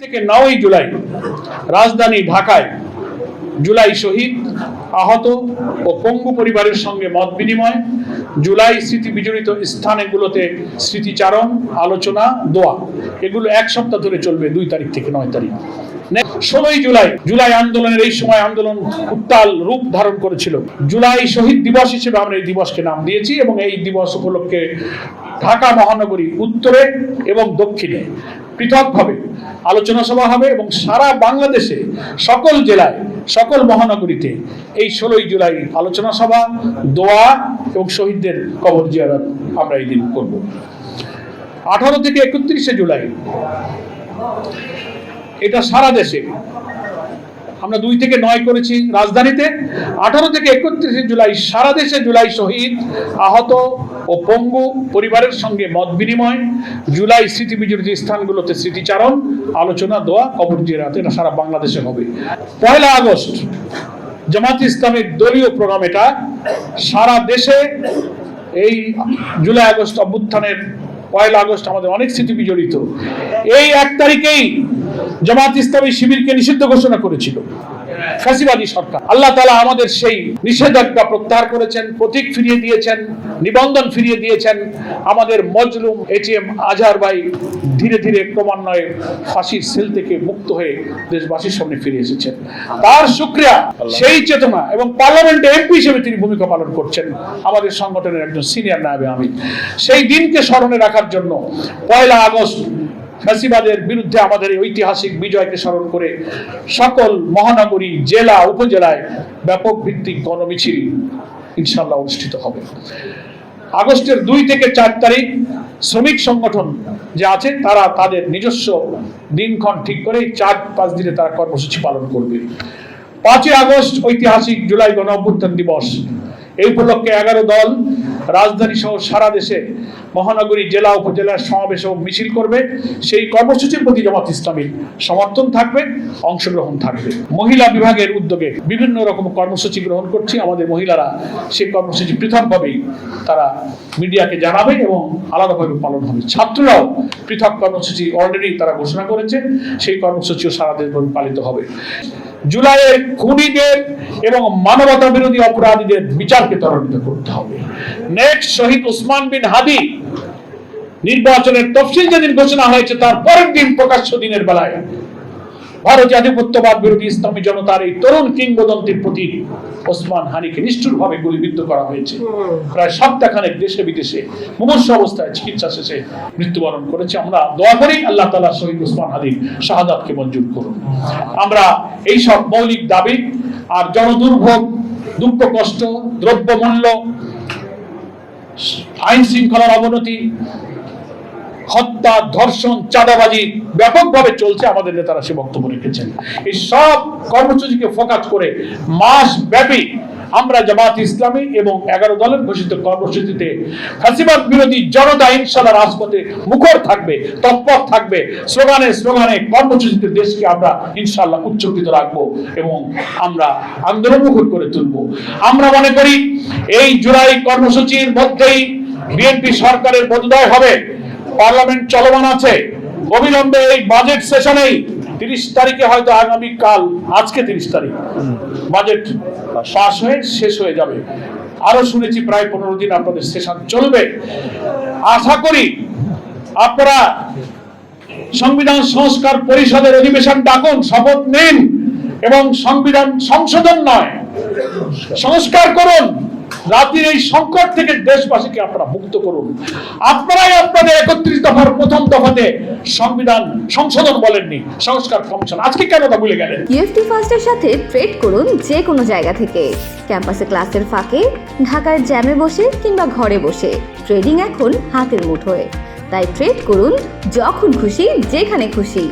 থেকে 9 জুলাই রাজধানী ঢাকায় জুলাই শহীদ, আহত ও পঙ্গু পরিবারের সঙ্গে মত বিনিময়, জুলাই স্মৃতি বিজড়িত স্থানগুলোতে স্মৃতিচারণ, আলোচনা, দোয়া, এগুলো এক সপ্তাহ ধরে চলবে 2 তারিখ থেকে 9 তারিখ। 16 জুলাই আন্দোলনের এই সময় আন্দোলন উত্তাল রূপ ধারণ করেছিল। জুলাই শহীদ দিবস হিসেবে আমরা এই দিবসকে নাম দিয়েছি এবং এই দিবস উপলক্ষে ঢাকা মহানগরী উত্তরে এবং দক্ষিণে পৃথকভাবে আলোচনা সভা হবে এবং সারা বাংলাদেশে সকল জেলায়, সকল মহানগরীতে এই 16 জুলাই আলোচনা সভা, দোয়া এবং শহীদদের কবর জিয়ারত আমরা এই দিন করব। 18 থেকে 31 জুলাই এটা সারা দেশে, আমরা 2 থেকে 9 করেছি রাজধানীতে। 18 থেকে 31 জুলাই সারা দেশে জুলাই শহীদ, আহত ও পঙ্গু পরিবারের সঙ্গে মত বিনিময়, জুলাই স্মৃতি বিজড়িত স্থানগুলোতে স্মৃতিচারণ, আলোচনা, দোয়া, কবর জিয়ারত, এটা সারা বাংলাদেশে হবে। 1 আগস্ট জামাত ইসলামের দলীয় প্রোগ্রাম, এটা সারা দেশে এই জুলাই আগস্ট অভ্যুত্থানের 1 আগস্ট আমাদের অনেক স্মৃতি বিজড়িত। এই 1 তারিখেই জামাত ইসলামী শিবিরকে নিষিদ্ধ ঘোষণা করেছিল ফ্যাসিবাদী সরকার। আল্লাহ তাআলা আমাদের সেই নিষেধাজ্ঞা প্রত্যাহার করেছেন, প্রতীক ফিরিয়ে দিয়েছেন, নিবন্ধন ফিরিয়ে দিয়েছেন। আমাদের মজলুম এটিএম আজহার ভাই ধীরে ধীরে ক্রমান্বয়ে ফাঁসির সেল থেকে মুক্ত হয়ে দেশবাসীর সামনে ফিরে এসেছেন। তার শুকরিয়া, সেই চেতনা এবং পার্লামেন্টে এমপি হিসেবে তিনি ভূমিকা পালন করছেন, আমাদের সংগঠনের একজন সিনিয়র নায়েবে আমির। সেই দিনকে স্মরণে রাখার জন্য 1 আগস্ট ফ্যাসিবাদের বিরুদ্ধে আমাদের এই ঐতিহাসিক বিজয়কে স্মরণ করে সকল মহানগরী, জেলা, উপজেলায় ব্যাপক ভিত্তিক গণমিছিল ইনশাআল্লাহ অনুষ্ঠিত হবে। আগস্টের 2 থেকে 4 তারিখ শ্রমিক সংগঠন যে আছে তারা তাদের নিজস্ব দিনক্ষণ ঠিক করে 4-5 দিনে তারা কর্মসূচি পালন করবে। 5 আগস্ট ঐতিহাসিক জুলাই গণ অভ্যুত্থান দিবস, এই উপলক্ষে 11 দল রাজধানী সহ সারা দেশে মহানগরী, জেলা, উপজেলার সমাবেশ ও মিছিল করবে। সেই কর্মসূচির প্রতি জামাত ইসলামীর সমর্থন থাকবে, অংশগ্রহণ থাকবে। মহিলা বিভাগের উদ্যোগে বিভিন্ন রকম কর্মসূচি গ্রহণ করছি। আমাদের মহিলারা সেই কর্মসূচি পৃথকভাবেই তারা মিডিয়াকে জানাবে এবং আলাদাভাবে পালন হবে। ছাত্ররাও পৃথক কর্মসূচি অলরেডি তারা ঘোষণা করেছে, সেই কর্মসূচিও সারা দেশব্যাপী পালিত হবে। জুলাইয়ের খুনিদের এবং মানবতা বিরোধী অপরাধীদের বিচারকে ত্বরান্বিত করতে হবে। নেক্সট শহীদ ওসমান বিন হাদি নির্বাচনের তফসিল যেদিন ঘোষণা হয়েছে তার পরের দিন প্রকাশ্য দিনের বেলায় ভারতীয় আধিপত্যবাদ বিরোধী ইসলামী জনতার এই তরুণ কিংবদন্তির প্রতি ওসমান হানিকে নিষ্ঠুরভাবে গুলিবিদ্ধ করা হয়েছে। প্রায় সপ্তাহখানেক দেশে বিদেশে মুমূর্ষু অবস্থায় চিকিৎসা শেষে মৃত্যুবরণ করেছে। আমরা দোয়া করি আল্লাহ তাআলা শহীদ ওসমান হানির শাহাদাতকে মঞ্জুর করুন। আমরা এই সব মৌলিক দাবি আর জনদুর্ভোগ, দুঃখ কষ্ট, দ্রব্যমূল্য, আইন শৃঙ্খলার অবনতি, হত্যা, ধর্ষণ, চাঁদাবাজি ব্যাপকভাবে চলছে, আমাদের নেতারা সে বক্তব্য রেখেছেন। এই সব কর্মসূচিকে ফোকাস করে মাস ব্যাপী আমরা জামাত ইসলামী এবং 11 দলের ঘোষিত কর্মসূচিতে ফ্যাসিবাদ বিরোধী জনতা ইনশাআল্লাহ রাজপথে মুখর থাকবে, তৎপর থাকবে। স্লোগানে স্লোগানে কর্মসূচিতে দেশকে আমরা ইনশাআল্লাহ উচ্চকিত রাখবো এবং আমরা আন্দোলনমুখর করে তুলব। আমরা মনে করি এই জুলাই কর্মসূচির মধ্যেই বিএনপি সরকারের পদোদয় হবে। পার্লামেন্ট চলমান আছে, অবিলম্বে এই বাজেট সেশনেই 30 তারিখে, হয়তো আগামীকাল, আজকে 30 তারিখ বাজেট পাস হয়ে শেষ হয়ে যাবে। আরো শুনেছি প্রায় 15 দিন আপনাদের সেশন চলবে। আশা করি আপনারা সংবিধান সংস্কার পরিষদের অধিবেশন ডাকুন, শপথ নিন এবং সংবিধান সংশোধন নয় সংস্কার করুন। জাতির এই সংকট থেকে দেশবাসীকে আপনারা মুক্ত করুন। আপনারাই আপনাদের 31 দফার প্রথম দফাতে সংবিধান সংশোধন বলেননি, সংস্কার কমিশন, আজকে কেন তা ভুলে গেলেন? ইএফটি ফার্স্টের সাথে ট্রেড করুন যে কোনো জায়গা থেকে। ক্যাম্পাসে ক্লাসের ফাঁকে, ঢাকার জ্যামে বসে কিংবা ঘরে বসে, ট্রেডিং এখন হাতের মুঠোয়। তাই ট্রেড করুন যখন খুশি, যেখানে খুশি।